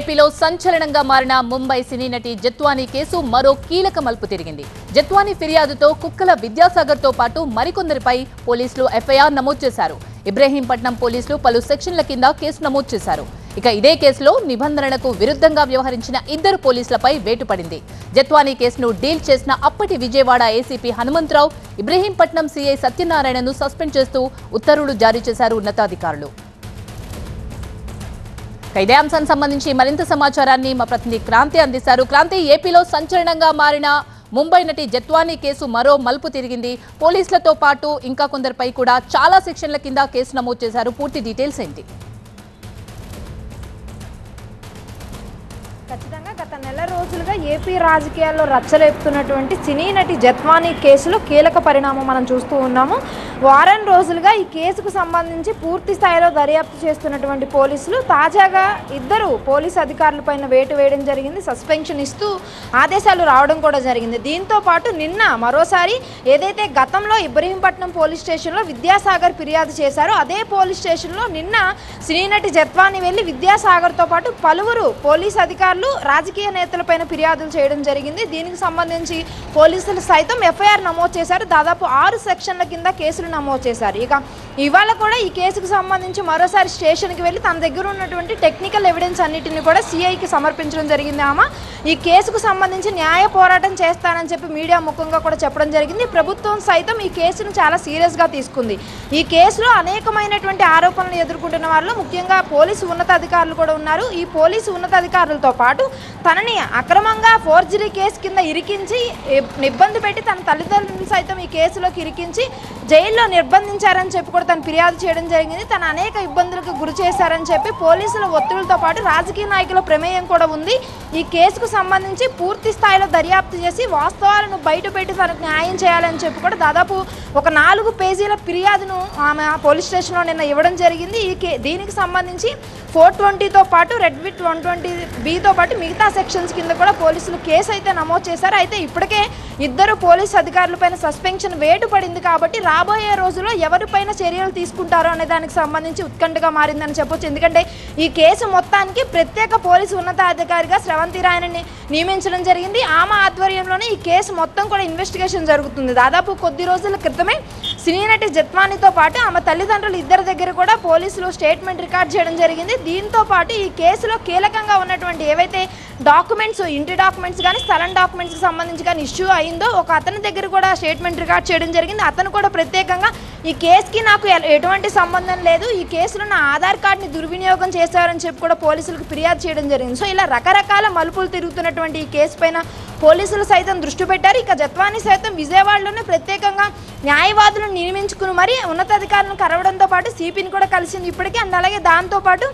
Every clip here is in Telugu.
ఏపీలో సంచలనంగా మారిన ముంబై సినీ నటి జత్వానీ కేసు మరో కీలక మలుపు తిరిగింది. జత్వానీ ఫిర్యాదుతో కుక్కల విద్యాసాగర్తో పాటు మరికొందరిపై పోలీసులు ఎఫ్ఐఆర్ నమోదు చేశారు. ఇబ్రహీంపట్నం పోలీసులు పలు సెక్షన్ల కింద కేసు నమోదు చేశారు. ఇక ఇదే కేసులో నిబంధనలకు విరుద్ధంగా వ్యవహరించిన ఇద్దరు పోలీసులపై వేటు పడింది. జత్వానీ కేసును డీల్ చేసిన అప్పటి విజయవాడ ఏసీపీ హనుమంతరావు, ఇబ్రహీంపట్నం సీఐ సత్యనారాయణను సస్పెండ్ చేస్తూ ఉత్తర్వులు జారీ చేశారు ఉన్నతాధికారులు. ఇదే అంశానికి సంబంధించి మరింత సమాచారాన్ని మా ప్రతినిధి క్రాంతి అందిస్తారు. క్రాంతి, ఏపీలో సంచలనంగా మారిన ముంబై నటి జత్వానీ కేసు మరో మలుపు తిరిగింది. పోలీసులతో పాటు ఇంకా కొందరిపై కూడా చాలా సెక్షన్ల కింద కేసు నమోదు చేశారు. పూర్తి డీటెయిల్స్ ఏంటి? ఖచ్చితంగా గత నెల రోజులుగా ఏపీ రాజకీయాల్లో రచ్చలేపుతున్నటువంటి సినీ నటి జత్వానీ కేసులో కీలక పరిణామం మనం చూస్తూ ఉన్నాము. వారం రోజులుగా ఈ కేసుకు సంబంధించి పూర్తి స్థాయిలో దర్యాప్తు చేస్తున్నటువంటి పోలీసులు తాజాగా ఇద్దరు పోలీసు అధికారులపైన వేటు వేయడం జరిగింది. సస్పెన్షన్ ఇస్తూ ఆదేశాలు రావడం కూడా జరిగింది. దీంతో పాటు నిన్న మరోసారి ఏదైతే గతంలో ఇబ్రహీంపట్నం పోలీస్ స్టేషన్లో విద్యాసాగర్ ఫిర్యాదు చేశారో అదే పోలీస్ స్టేషన్లో నిన్న సినీ నటి జత్వానీ వెళ్ళి విద్యాసాగర్తో పాటు పలువురు పోలీసు అధికారులు రాజకీయ నేతలపైన ఫిర్యాదులు చేయడం జరిగింది. దీనికి సంబంధించి పోలీసులు సైతం ఎఫ్ఐఆర్ నమోదు చేశారు. దాదాపు 6 సెక్షన్ల కింద కేసులు నమోదు చేశారు. ఇక ఇవాళ కూడా ఈ కేసుకు సంబంధించి మరోసారి స్టేషన్కి వెళ్ళి తన దగ్గర ఉన్నటువంటి టెక్నికల్ ఎవిడెన్స్ అన్నిటిని కూడా సిఐకి సమర్పించడం జరిగింది. ఆమె ఈ కేసుకు సంబంధించి న్యాయ పోరాటం చేస్తానని చెప్పి మీడియా ముఖంగా కూడా చెప్పడం జరిగింది. ప్రభుత్వం సైతం ఈ కేసును చాలా సీరియస్గా తీసుకుంది. ఈ కేసులో అనేకమైనటువంటి ఆరోపణలు ఎదుర్కొంటున్న వారిలో ముఖ్యంగా పోలీసు ఉన్నతాధికారులు కూడా ఉన్నారు. ఈ పోలీసు ఉన్నతాధికారులతో పాటు తనని అక్రమంగా ఫోర్జరీ కేసు కింద ఇరికించి ఇబ్బంది పెట్టి తన తల్లిదండ్రులు సైతం ఈ కేసులోకి ఇరికించి జైల్లో నిర్బంధించారని చెప్పి కూడా తను ఫిర్యాదు చేయడం జరిగింది. తన అనేక ఇబ్బందులకు గురి చేశారని చెప్పి పోలీసుల ఒత్తిడితో పాటు రాజకీయ నాయకుల ప్రమేయం కూడా ఉంది. ఈ కేసుకు సంబంధించి పూర్తి స్థాయిలో దర్యాప్తు చేసి వాస్తవాలను బయటపెట్టి తనకు న్యాయం చేయాలని చెప్పి కూడా దాదాపు ఒక 4 పేజీల ఫిర్యాదును ఆమె పోలీస్ స్టేషన్లో నిన్న ఇవ్వడం జరిగింది. దీనికి సంబంధించి 420తో పాటు రెడ్ విత్ 120బీతో పాటు మిగతా సెక్షన్స్ కింద కూడా పోలీసులు కేసు అయితే నమోదు చేశారు. అయితే ఇప్పటికే ఇద్దరు పోలీసు అధికారులపైన సస్పెన్షన్ వేటు పడింది కాబట్టి రాబోయే రోజుల్లో ఎవరిపైన చర్యలు తీసుకుంటారో అనే దానికి సంబంధించి ఉత్కంఠగా మారిందని చెప్పొచ్చు. ఎందుకంటే ఈ కేసు మొత్తానికి ప్రత్యేక పోలీసు ఉన్నతాధికారిగా స్రవంతి రాయని నియమించడం జరిగింది. ఆమె ఆధ్వర్యంలోనే ఈ కేసు మొత్తం కూడా ఇన్వెస్టిగేషన్ జరుగుతుంది. దాదాపు కొద్ది రోజుల క్రితమే సినీ నటి జత్వానీతో పాటు ఆమె తల్లిదండ్రులు ఇద్దరి దగ్గర కూడా పోలీసులు స్టేట్మెంట్ రికార్డ్ చేయడం జరిగింది. దీంతో పాటు ఈ కేసులో కీలకంగా ఉన్నటువంటి ఏవైతే డాక్యుమెంట్స్, ఇంటి డాక్యుమెంట్స్ కానీ స్థలం డాక్యుమెంట్స్కి సంబంధించి కానీ ఇష్యూ అయిందో ఒక అతని దగ్గర కూడా స్టేట్మెంట్ రికార్డ్ చేయడం జరిగింది. అతను కూడా ప్రత్యేకంగా ఈ కేసుకి నాకు ఎటువంటి సంబంధం లేదు, ఈ కేసులో నా ఆధార్ కార్డుని దుర్వినియోగం చేశారని చెప్పి కూడా పోలీసులకు ఫిర్యాదు చేయడం జరిగింది. సో ఇలా రకరకాల మలుపులు తిరుగుతున్నటువంటి ఈ కేసు పైన పోలీసులు సైతం దృష్టి పెట్టారు. ఇక జత్వానీ సైతం విజయవాడలోనే ప్రత్యేకంగా న్యాయవాదులను నియమించుకుని మరీ ఉన్నతాధికారులను కలవడంతో పాటు సిపిని కూడా కలిసింది ఇప్పటికీ. అండ్ అలాగే దాంతోపాటు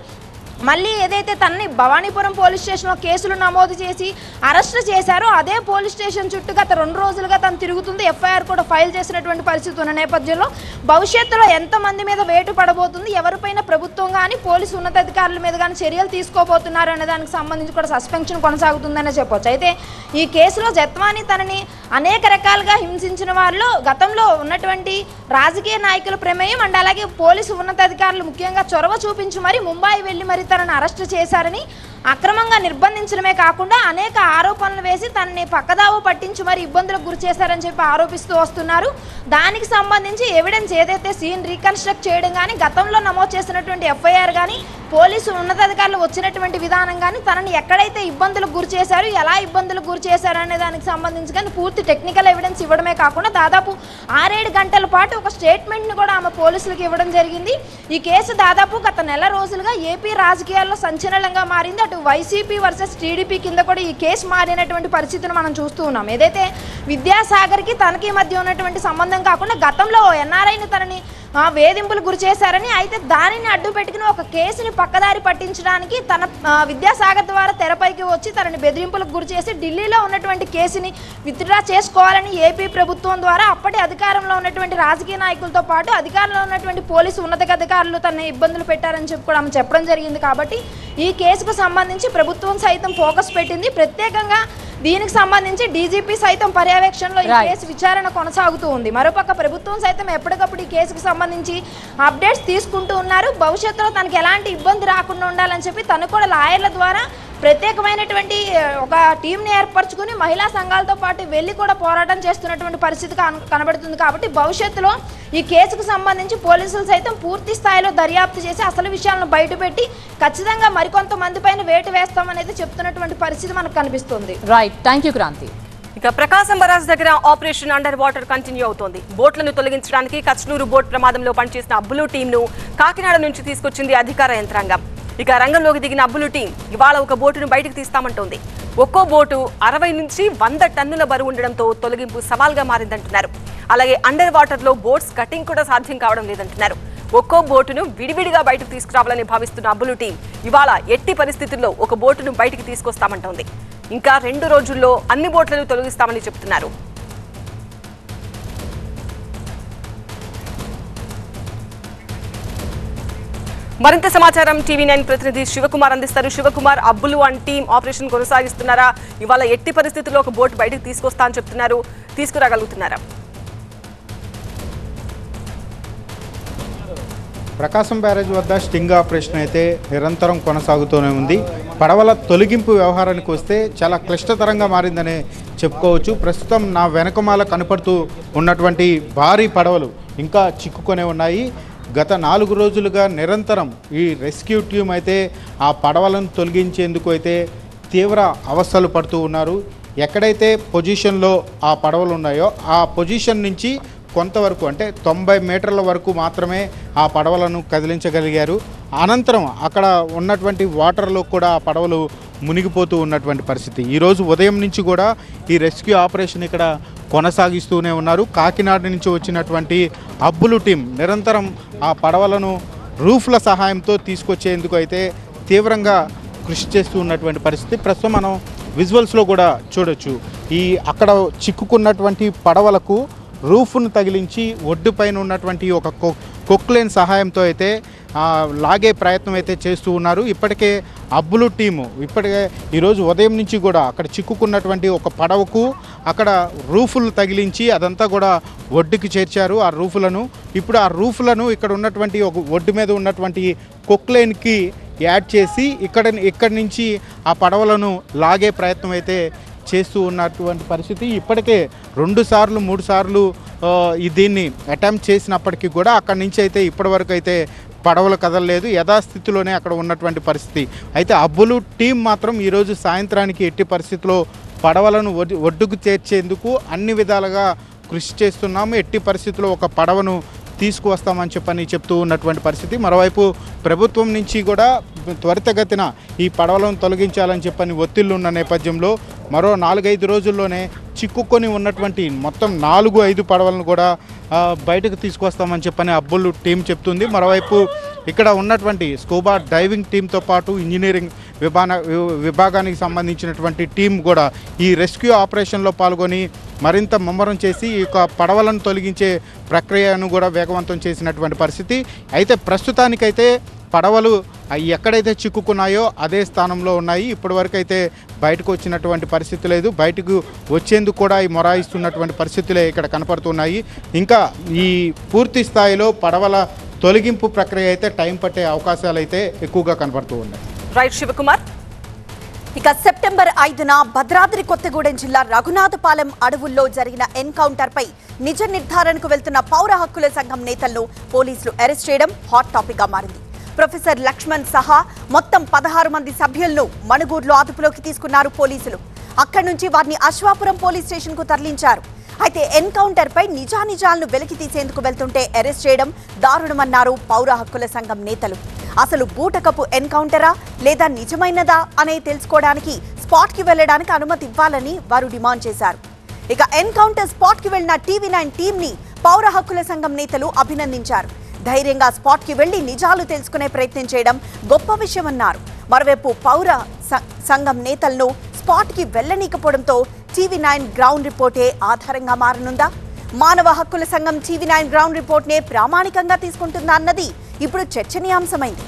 మళ్ళీ ఏదైతే తనని భవానీపురం పోలీస్ స్టేషన్లో కేసులు నమోదు చేసి అరెస్ట్ చేశారో అదే పోలీస్ స్టేషన్ చుట్టూ గత 2 రోజులుగా తను తిరుగుతుంది. ఎఫ్ఐఆర్ కూడా ఫైల్ చేసినటువంటి పరిస్థితి ఉన్న నేపథ్యంలో భవిష్యత్తులో ఎంతమంది మీద వేటు పడబోతుంది, ఎవరిపైన ప్రభుత్వం కానీ పోలీసు ఉన్నతాధికారుల మీద కానీ చర్యలు తీసుకోబోతున్నారు అనే దానికి సంబంధించి కూడా సస్పెన్షన్ కొనసాగుతుందనే చెప్పొచ్చు. అయితే ఈ కేసులో జత్వానీ తనని అనేక రకాలుగా హింసించిన వారిలో గతంలో ఉన్నటువంటి రాజకీయ నాయకుల ప్రమేయం అండ్ అలాగే పోలీసు ఉన్నతాధికారులు ముఖ్యంగా చొరవ చూపించి మరి ముంబై వెళ్ళి మరి తనను అరెస్ట్ చేశారని, అక్రమంగా నిర్బంధించడమే కాకుండా అనేక ఆరోపణలు వేసి తనని పక్కదావ పట్టించి మరి ఇబ్బందులకు గురి చేశారని చెప్పి ఆరోపిస్తూ వస్తున్నారు. దానికి సంబంధించి ఎవిడెన్స్ ఏదైతే సీన్ రీకన్స్ట్రక్ట్ చేయడం కానీ గతంలో నమోదు చేసినటువంటి ఎఫ్ఐఆర్ కానీ పోలీసు ఉన్నతాధికారులు వచ్చినటువంటి విధానం కానీ తనని ఎక్కడైతే ఇబ్బందులకు గురి చేశారు, ఎలా ఇబ్బందులకు గురి చేశారు అనే దానికి సంబంధించి కానీ పూర్తి టెక్నికల్ ఎవిడెన్స్ ఇవ్వడమే కాకుండా దాదాపు 6-7 గంటల పాటు ఒక స్టేట్మెంట్ని కూడా ఆమె పోలీసులకు ఇవ్వడం జరిగింది. ఈ కేసు దాదాపు గత నెల రోజులుగా ఏపీ రాజకీయాల్లో సంచలనంగా మారింది. అటు వైసీపీ వర్సెస్ టీడీపీ కింద కూడా ఈ కేసు మారినటువంటి పరిస్థితిని మనం చూస్తూ ఉన్నాం. ఏదైతే విద్యాసాగర్కి తనకి మధ్య ఉన్నటువంటి సంబంధం కాకుండా గతంలో ఎన్ఆర్ఐని తనని వేధింపులు గురి చేశారని, అయితే దానిని అడ్డు పెట్టుకుని ఒక కేసుని పక్కదారి పట్టించడానికి తన విద్యాసాగర్ ద్వారా తెరపైకి వచ్చి తనని బెదిరింపులకు గురి చేసి ఢిల్లీలో ఉన్నటువంటి కేసుని విత్డ్రా చేసుకోవాలని ఏపీ ప్రభుత్వం ద్వారా అప్పటి అధికారంలో ఉన్నటువంటి రాజకీయ నాయకులతో పాటు అధికారంలో ఉన్నటువంటి పోలీసు ఉన్నతాధికారులు తనని ఇబ్బందులు పెట్టారని చెప్పి కూడా ఆమె చెప్పడం జరిగింది. కాబట్టి ఈ కేసుకు సంబంధించి ప్రభుత్వం సైతం ఫోకస్ పెట్టింది. ప్రత్యేకంగా దీనికి సంబంధించి డీజీపీ సైతం పర్యవేక్షణలో ఈ కేసు విచారణ కొనసాగుతూ ఉంది. మరోపక్క ప్రభుత్వం సైతం ఎప్పటికప్పుడు ఈ కేసుకు సంబంధించి అప్డేట్స్ తీసుకుంటూ ఉన్నారు. భవిష్యత్తులో తనకి ఎలాంటి ఇబ్బంది రాకుండా ఉండాలని చెప్పి తను కూడా లాయర్ల ద్వారా ప్రత్యేకమైనటువంటి ఒక టీంని ఏర్పరచుకుని మహిళా సంఘాలతో పాటు వెళ్ళి కూడా పోరాటం చేస్తున్నటువంటి పరిస్థితి కనబడుతుంది. కాబట్టి భవిష్యత్తులో ఈ కేసుకు సంబంధించి పోలీసులు సైతం పూర్తి స్థాయిలో దర్యాప్తు చేసి అసలు విషయాలను బయటపెట్టి ఖచ్చితంగా మరికొంతమంది పైన వేటు వేస్తామనేది చెప్తున్నటువంటి పరిస్థితి మనకు కనిపిస్తుంది. Right, thank you Kranti. ఇక ప్రకాశం బరాజ్ దగ్గర ఆపరేషన్ అండర్ వాటర్ కంటిన్యూ అవుతోంది. బోట్లను తొలగించడానికి కచ్నూరు బోట్ ప్రమాదంలో పనిచేసిన అబ్బులు టీంను కాకినాడ నుంచి తీసుకొచ్చింది అధికార యంత్రాంగం. ఇక రంగంలోకి దిగిన అబ్బులు టీం ఇవాళ ఒక బోటును బయటకు తీస్తామంటోంది. ఒక్కో బోటు 60 నుంచి 100 టన్నుల బరువు ఉండడంతో తొలగింపు సవాల్గా మారిందంటున్నారు. అలాగే అండర్ వాటర్ లో బోట్స్ కటింగ్ కూడా సాధ్యం కావడం లేదంటున్నారు. ఒక్కో బోటును విడివిడిగా బయటకు తీసుకురావాలని భావిస్తున్న అబ్బులు టీం ఇవాళ ఎట్టి పరిస్థితుల్లో ఒక బోటును బయటకు తీసుకొస్తామంటోంది. ఇంకా 2 రోజుల్లో అన్ని బోట్లను తొలగిస్తామని చెప్తున్నారు. మరింత సమాచారం టీవీ9 ప్రతినిధి శివకుమార్ అందిస్తారు. Shivakumar, Abbulu and team operation కొనసాగిస్తున్నారా? ఇవాళ ఎట్టి పరిస్థితుల్లో ఒక బోట్ బయటకు తీసుకొస్తా అని చెప్తున్నారు, తీసుకురాగలుగుతున్నారా? ప్రకాశం బ్యారేజ్ వద్ద స్టింగ్ ఆపరేషన్ అయితే నిరంతరం కొనసాగుతూనే ఉంది. పడవల తొలగింపు వ్యవహారానికి వస్తే చాలా క్లిష్టతరంగా మారిందనే చెప్పుకోవచ్చు. ప్రస్తుతం నా వెనకమాల కనపడుతూ ఉన్నటువంటి భారీ పడవలు ఇంకా చిక్కుకొనే ఉన్నాయి. గత 4 రోజులుగా నిరంతరం ఈ రెస్క్యూ టీం అయితే ఆ పడవలను తొలగించేందుకు అయితే తీవ్ర అవస్థలు పడుతూ ఉన్నారు. ఎక్కడైతే పొజిషన్లో ఆ పడవలు ఉన్నాయో ఆ పొజిషన్ నుంచి కొంతవరకు అంటే 90 మీటర్ల వరకు మాత్రమే ఆ పడవలను కదిలించగలిగారు. అనంతరం అక్కడ ఉన్నటువంటి వాటర్లో కూడా ఆ పడవలు మునిగిపోతూ ఉన్నటువంటి పరిస్థితి. ఈరోజు ఉదయం నుంచి కూడా ఈ రెస్క్యూ ఆపరేషన్ ఇక్కడ కొనసాగిస్తూనే ఉన్నారు. కాకినాడ నుంచి వచ్చినటువంటి అబ్బులు టీం నిరంతరం ఆ పడవలను రూఫ్ల సహాయంతో తీసుకొచ్చేందుకు అయితే తీవ్రంగా కృషి చేస్తూ ఉన్నటువంటి పరిస్థితి ప్రస్తుతం మనం విజువల్స్లో కూడా చూడొచ్చు. ఈ అక్కడ చిక్కుకున్నటువంటి పడవలకు రూఫ్ను తగిలించి ఒడ్డు పైన ఉన్నటువంటి ఒక కొక్లేన్ సహాయంతో అయితే లాగే ప్రయత్నం అయితే చేస్తూ ఉన్నారు. ఇప్పటికే అబ్బులు టీము ఈరోజు ఉదయం నుంచి కూడా అక్కడ చిక్కుకున్నటువంటి ఒక పడవకు అక్కడ రూఫులు తగిలించి అదంతా కూడా ఒడ్డుకి చేర్చారు ఆ రూఫులను. ఇప్పుడు ఆ రూఫులను ఇక్కడ ఉన్నటువంటి ఒక ఒడ్డు మీద ఉన్నటువంటి కొక్లేన్కి యాడ్ చేసి ఇక్కడి నుంచి ఆ పడవలను లాగే ప్రయత్నం అయితే చేస్తూ ఉన్నటువంటి పరిస్థితి. ఇప్పటికే 2 సార్లు 3 సార్లు దీన్ని అటెంప్ట్ చేసినప్పటికీ కూడా అక్కడి నుంచి అయితే ఇప్పటివరకు అయితే పడవలు కదలలేదు. యథాస్థితిలోనే అక్కడ ఉన్నటువంటి పరిస్థితి. అయితే అబ్బులు టీం మాత్రం ఈరోజు సాయంత్రానికి ఎట్టి పరిస్థితిలో పడవలను ఒడ్డుకు చేర్చేందుకు అన్ని విధాలుగా కృషి చేస్తున్నాము. ఎట్టి పరిస్థితిలో ఒక పడవను తీసుకువస్తామని చెప్తూ ఉన్నటువంటి పరిస్థితి. మరోవైపు ప్రభుత్వం నుంచి కూడా త్వరితగతిన ఈ పడవలను తొలగించాలని ఒత్తిళ్లు ఉన్న నేపథ్యంలో మరో 4-5 రోజుల్లోనే చిక్కుకొని ఉన్నటువంటి మొత్తం 4-5 పడవలను కూడా బయటకు తీసుకొస్తామని అబ్బులు టీం చెప్తుంది. మరోవైపు ఇక్కడ ఉన్నటువంటి స్కూబా డైవింగ్ టీంతో పాటు ఇంజనీరింగ్ విభాగానికి సంబంధించినటువంటి టీం కూడా ఈ రెస్క్యూ ఆపరేషన్లో పాల్గొని మరింత ముమ్మరం చేసి ఈ పడవలను తొలగించే ప్రక్రియను కూడా వేగవంతం చేసినటువంటి పరిస్థితి. అయితే ప్రస్తుతానికైతే పడవలు ఎక్కడైతే చిక్కుకున్నాయో అదే స్థానంలో ఉన్నాయి. ఇప్పటివరకు అయితే బయటకు వచ్చినటువంటి పరిస్థితి లేదు. బయటకు వచ్చేందుకు కూడా ఈ మొరాయిస్తున్నటువంటి పరిస్థితులే ఇక్కడ కనపడుతున్నాయి. ఇంకా ఈ పూర్తి స్థాయిలో పడవల తొలగింపు ప్రక్రియ అయితే టైం పట్టే అవకాశాలు అయితే ఎక్కువగా కనపడుతూ ఉన్నాయి. రైట్ శివకుమార్. ఇక సెప్టెంబర్ 5న భద్రాద్రి కొత్తగూడెం జిల్లా రఘునాథపాలెం అడవుల్లో జరిగిన ఎన్కౌంటర్పై నిజ నిర్ధారణకు వెళ్తున్న పౌర హక్కుల సంఘం నేతలను పోలీసులు అరెస్ట్ చేయడం హాట్ టాపిక్ గా మారింది. ప్రొఫెసర్ లక్ష్మణ్ సహా మొత్తం 16 మంది సభ్యులను మణుగూరులో అదుపులోకి తీసుకున్నారు పోలీసులు. అక్కడి నుంచి వారిని అశ్వాపురం పోలీస్ స్టేషన్ కు తరలించారు. అయితే ఎన్కౌంటర్ పై నిజానిజాలను వెలికి తీసేందుకు వెళ్తుంటే అరెస్ట్ చేయడం దారుణమన్నారు పౌర హక్కుల సంఘం నేతలు. అసలు బూటకపు ఎన్కౌంటరా లేదా నిజమైనదా అనే తెలుసుకోవడానికి స్పాట్ కి వెళ్లడానికి అనుమతి ఇవ్వాలని వారు డిమాండ్ చేశారు. ఇక ఎన్కౌంటర్ స్పాట్ కి వెళ్లిన టీవీ9 టీం ని పౌర హక్కుల సంఘం నేతలు అభినందించారు. ధైర్యంగా స్పాట్ కి వెళ్లి నిజాలు తెలుసుకునే ప్రయత్నం చేయడం గొప్ప విషయమన్నారు. మరోవైపు పౌర సంఘం నేతలను స్పాట్ కి వెళ్లనీకపోవడంతో టీవీ9 గ్రౌండ్ రిపోర్టే ఆధారంగా మారనుందా? మానవ హక్కుల సంఘం టీవీ9 గ్రౌండ్ రిపోర్ట్ నే ప్రామాణికంగా తీసుకుంటుందా అన్నది ఇప్పుడు చర్చనీయాంశమైంది.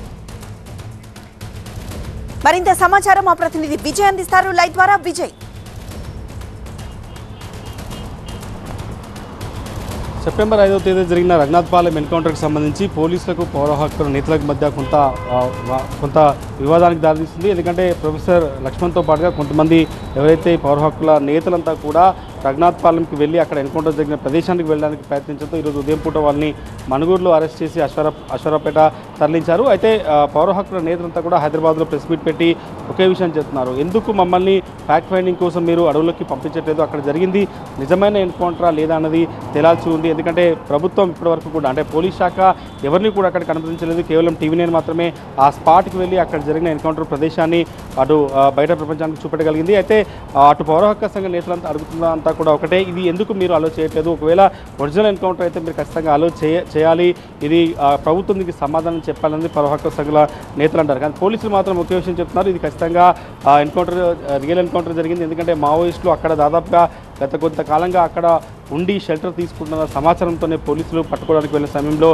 మరింత సమాచారం మా ప్రతినిధి విజయ్ అందిస్తారు లైవ్ ద్వారా. విజయ్. సెప్టెంబర్ 5వ తేదీ జరిగిన రఘునాథపాలెం ఎన్కౌంటర్కి సంబంధించి పోలీసులకు పౌర హక్కుల నేతలకు మధ్య కొంత వివాదానికి దారితీస్తుంది. ఎందుకంటే ప్రొఫెసర్ లక్ష్మణ్తో పాటుగా కొంతమంది ఎవరైతే పౌర హక్కుల నేతలంతా కూడా రఘునాథపాలెంకి వెళ్ళి అక్కడ ఎన్కౌంటర్ జరిగిన ప్రదేశానికి వెళ్ళడానికి ప్రయత్నించడంతో ఈరోజు ఉదయం పూట వాళ్ళని మనుగూరులో అరెస్ట్ చేసి అశ్వరాపేట తరలించారు. అయితే పౌర హక్కుల నేతలంతా కూడా హైదరాబాద్లో ప్రెస్ మీట్ పెట్టి ఒకే విషయం చెప్తున్నారు. ఎందుకు మమ్మల్ని ఫ్యాక్ట్ ఫైండింగ్ కోసం మీరు అడవుల్లోకి పంపించట్లేదు, అక్కడ జరిగింది నిజమైన ఎన్కౌంటరా లేదా అన్నది తేలాల్సి ఉంది. ఎందుకంటే ప్రభుత్వం ఇప్పటివరకు కూడా అంటే పోలీస్ శాఖ ఎవరిని కూడా అక్కడికి అనుమతించలేదు. కేవలం టీవీ9 మాత్రమే ఆ స్పాట్కి వెళ్ళి అక్కడ జరిగిన ఎన్కౌంటర్ ప్రదేశాన్ని అటు బయట ప్రపంచానికి చూపెట్టగలిగింది. అయితే అటు పౌర హక్కుల సంఘ నేతలంతా అడుగుతున్నంతా కూడా ఒకటే, ఇది ఎందుకు మీరు అలో చేయట్లేదు, ఒకవేళ ఒరిజినల్ ఎన్కౌంటర్ అయితే మీరు ఖచ్చితంగా అలో చేయాలి, ఇది ప్రభుత్వం దీనికి సమాధానం చెప్పాలని పౌర హక్కుల సంఘాల నేతలు అంటారు. కానీ పోలీసులు మాత్రం ఒకే విషయం చెప్తున్నారు, ఇది ఖచ్చితంగా ఎన్కౌంటర్ రియల్ ఎన్కౌంటర్ జరిగింది. ఎందుకంటే మావోయిస్టులు అక్కడ దాదాపుగా గత కొంతకాలంగా అక్కడ ఉండి షెల్టర్ తీసుకుంటున్న సమాచారంతోనే పోలీసులు పట్టుకోవడానికి వెళ్ళిన సమయంలో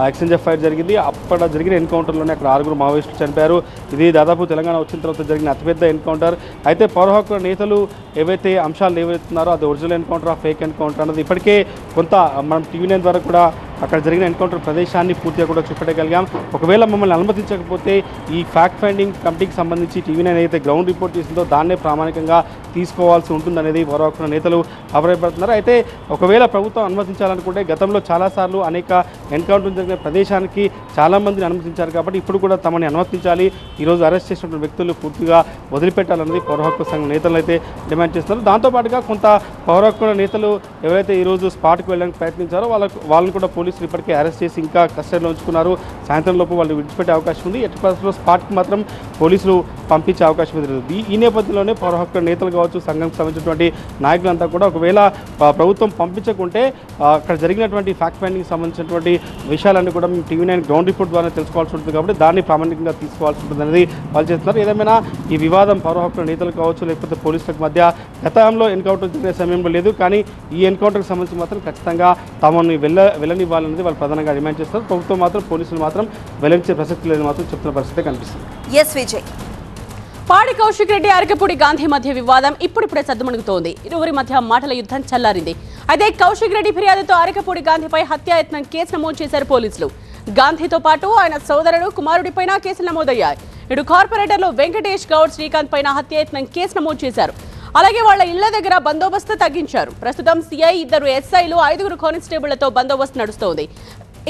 ఎక్స్చేంజ్ ఆఫ్ ఫైర్ జరిగింది. అక్కడ జరిగిన ఎన్కౌంటర్లోనే అక్కడ 6 మావోయిస్టులు చనిపోయారు. ఇది దాదాపు తెలంగాణ వచ్చిన తర్వాత జరిగిన అతిపెద్ద ఎన్కౌంటర్. అయితే పౌర హక్కుల నేతలు ఏవైతే అంశాలు ఏవైతున్నారో అది ఒరిజినల్ ఎన్కౌంటర్ ఫేక్ ఎన్కౌంటర్ అన్నది ఇప్పటికే కొంత మనం టీవీ9 ద్వారా కూడా అక్కడ జరిగిన ఎన్కౌంటర్ ప్రదేశాన్ని పూర్తిగా కూడా చూపెట్టగలిగాం. ఒకవేళ మమ్మల్ని అనుమతించకపోతే ఈ ఫ్యాక్ట్ ఫైండింగ్ కమిటీకి సంబంధించి టీవీ9 అయితే గ్రౌండ్ రిపోర్ట్ చేసిందో దాన్నే ప్రామాణికంగా తీసుకోవాల్సి ఉంటుందనేది పౌర హక్కుల నేతలు అభిప్రాయపడుతున్నారు. అయితే ఒకవేళ ప్రభుత్వం అనుమతించాలనుకుంటే గతంలో చాలాసార్లు అనేక ఎన్కౌంటర్ జరిగిన ప్రదేశానికి చాలామందిని అనుమతించారు కాబట్టి ఇప్పుడు కూడా తమని అనుమతించాలి, ఈరోజు అరెస్ట్ చేసినటువంటి వ్యక్తులు పూర్తిగా వదిలిపెట్టాలన్నది పౌర హక్కుల సంఘం నేతలు అయితే డిమాండ్ చేస్తున్నారు. దాంతోపాటుగా కొంత పౌర హక్కుల నేతలు ఎవరైతే ఈరోజు స్పాట్కి వెళ్ళడానికి ప్రయత్నించారో వాళ్ళని కూడా పోలీసులు ఇప్పటికే అరెస్ట్ చేసి ఇంకా కస్టడీలో ఉంచుకున్నారు. సాయంత్రం లోపు వాళ్ళు విడిచిపెట్టే అవకాశం ఉంది. ఎట్టి పరిస్థితుల్లో స్పాట్కి మాత్రం పోలీసులు పంపించే అవకాశం ఎదురవుతుంది. ఈ నేపథ్యంలోనే పౌర హక్కుల నేతలు కావచ్చు, సంఘంకి సంబంధించినటువంటి నాయకులంతా కూడా ఒకవేళ ప్రభుత్వం పంపించకుంటే అక్కడ జరిగినటువంటి ఫ్యాక్ట్ ఫైండింగ్కి సంబంధించినటువంటి విషయాలన్నీ కూడా మేము టీవీ9 గ్రౌండ్ రిపోర్ట్ ద్వారా తెలుసుకోవాల్సి ఉంటుంది కాబట్టి దాన్ని ప్రామాణికంగా తీసుకోవాల్సి ఉంటుంది అనేది వాళ్ళు చేస్తున్నారు. ఏదేమైనా ఈ వివాదం పౌర హక్కుల నేతలు కావచ్చు లేకపోతే పోలీసులకు మధ్య గతంలో ఎన్కౌంటర్ జరిగే సమయంలో లేదు, కానీ ఈ ఎన్కౌంటర్కి సంబంధించి మాత్రం ఖచ్చితంగా తమని వెళ్ళనివ్వాలనేది వాళ్ళు ప్రధానంగా డిమాండ్ చేస్తారు. ప్రభుత్వం మాత్రం పోలీసులు మాత్రం వెల్లడించే ప్రసక్తి లేదని మాత్రం చెప్తున్న పరిస్థితి కనిపిస్తుంది. ఎస్ విజయ్. పాడి కౌశిక్ రెడ్డి అరకపూడి గాంధీ మధ్య వివాదం ఇప్పుడిప్పుడే సద్దుమణుగుతోంది. ఇరువురి మధ్య మాటల యుద్ధం చల్లారింది. అయితే కౌశిక్ రెడ్డి ఫిర్యాదుతో అరకపూడి గాంధీపై హత్యాయత్నం కేసు నమోదు చేశారు పోలీసులు. గాంధీతో పాటు ఆయన సోదరుడు కుమారుడిపైన కేసులు నమోదయ్యాయి. ఇటు కార్పొరేటర్లు వెంకటేష్ గౌడ్, శ్రీకాంత్ పైన హత్యాయత్నం కేసు నమోదు చేశారు. అలాగే వాళ్ల ఇళ్ల దగ్గర బందోబస్తు తగ్గించారు. ప్రస్తుతం సిఐ, 2 ఎస్ఐలు, 5 కానిస్టేబుళ్లతో బందోబస్తు నడుస్తోంది.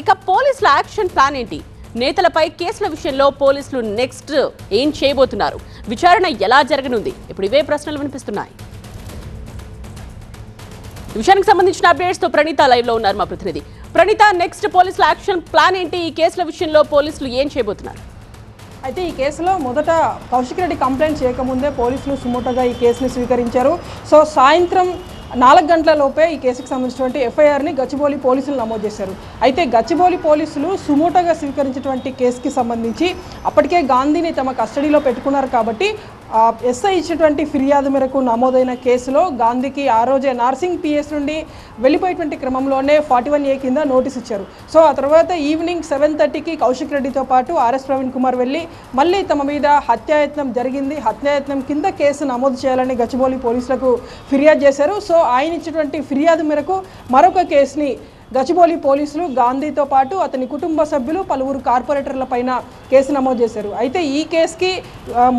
ఇక పోలీసుల యాక్షన్ ప్లాన్ ఏంటి? నేతలపై కేసుల విషయంలో పోలీసులు నెక్స్ట్ ఏం చేయబోతున్నారు? విచారణ ఎలా జరగనుంది? ఇప్పుడు ఇవే ప్రశ్నలు వినిపిస్తున్నాయి. ఈ విషయానికి సంబంధించిన అప్డేట్స్ తో ప్రణీత లైవ్ లో ఉన్నారు మా ప్రతినిధి. ప్రణీత, నెక్స్ట్ పోలీసుల యాక్షన్ ప్లాన్ ఏంటి? ఈ కేసుల విషయంలో పోలీసులు ఏం చేయబోతున్నారు? అయితే ఈ కేసులో మొదట కౌశిక్ రెడ్డి కంప్లైంట్ చేయకముందే పోలీసులు సుమోటోగా ఈ కేసుని స్వీకరించారు. సో సాయంత్రం 4 గంటల లోపే ఈ కేసుకు సంబంధించినటువంటి ఎఫ్ఐఆర్ని గచ్చిబౌలి పోలీసులు నమోదు చేశారు. అయితే గచ్చిబౌలి పోలీసులు సుమోటోగా స్వీకరించినటువంటి కేసుకి సంబంధించి అప్పటికే గాంధీని తమ కస్టడీలో పెట్టుకున్నారు కాబట్టి ఎస్ఐ ఇచ్చినటువంటి ఫిర్యాదు మేరకు నమోదైన కేసులో గాంధీకి ఆ రోజే నార్సింగ్ పిఎస్ నుండి వెళ్ళిపోయేటువంటి క్రమంలోనే 41A కింద నోటీస్ ఇచ్చారు. సో ఆ తర్వాత ఈవినింగ్ 7:30కి కౌశిక్ రెడ్డితో పాటు ఆర్ఎస్ ప్రవీణ్ కుమార్ వెళ్ళి మళ్ళీ తమ మీద హత్యాయత్నం జరిగింది, హత్యాయత్నం కింద కేసు నమోదు చేయాలని గచ్చిబౌలి పోలీసులకు ఫిర్యాదు చేశారు. సో ఆయన ఇచ్చినటువంటి ఫిర్యాదు మేరకు మరొక కేసుని గచ్చిబౌలి పోలీసులు గాంధీతో పాటు అతని కుటుంబ సభ్యులు, పలువురు కార్పొరేటర్ల పైన కేసు నమోదు చేశారు. అయితే ఈ కేసుకి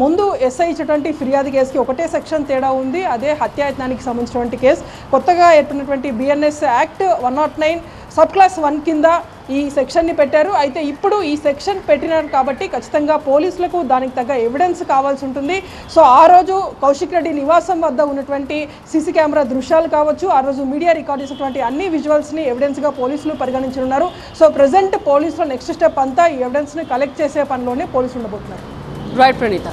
ముందు ఎస్ఐ ఇచ్చినటువంటి ఫిర్యాదు కేసుకి ఒకటే సెక్షన్ తేడా ఉంది, అదే హత్యాయత్నానికి సంబంధించినటువంటి కేసు. కొత్తగా ఏర్పడినటువంటి BNS యాక్ట్ 109 సబ్ క్లాస్ 1 కింద ఈ సెక్షన్ని పెట్టారు. అయితే ఇప్పుడు ఈ సెక్షన్ పెట్టినారు కాబట్టి ఖచ్చితంగా పోలీసులకు దానికి తగ్గ ఎవిడెన్స్ కావాల్సి ఉంటుంది. సో ఆ రోజు కౌశిక్ రెడ్డి నివాసం వద్ద ఉన్నటువంటి సీసీ కెమెరా దృశ్యాలు కావచ్చు, ఆ రోజు మీడియా రికార్డ్ చేసినటువంటి అన్ని విజువల్స్ని ఎవిడెన్స్గా పోలీసులు పరిగణించనున్నారు. సో ప్రజెంట్ పోలీసులు నెక్స్ట్ స్టెప్ అంతా ఈ ఎవిడెన్స్ని కలెక్ట్ చేసే పనిలోనే పోలీసులు ఉండబోతున్నారు. రైట్ ప్రణీత.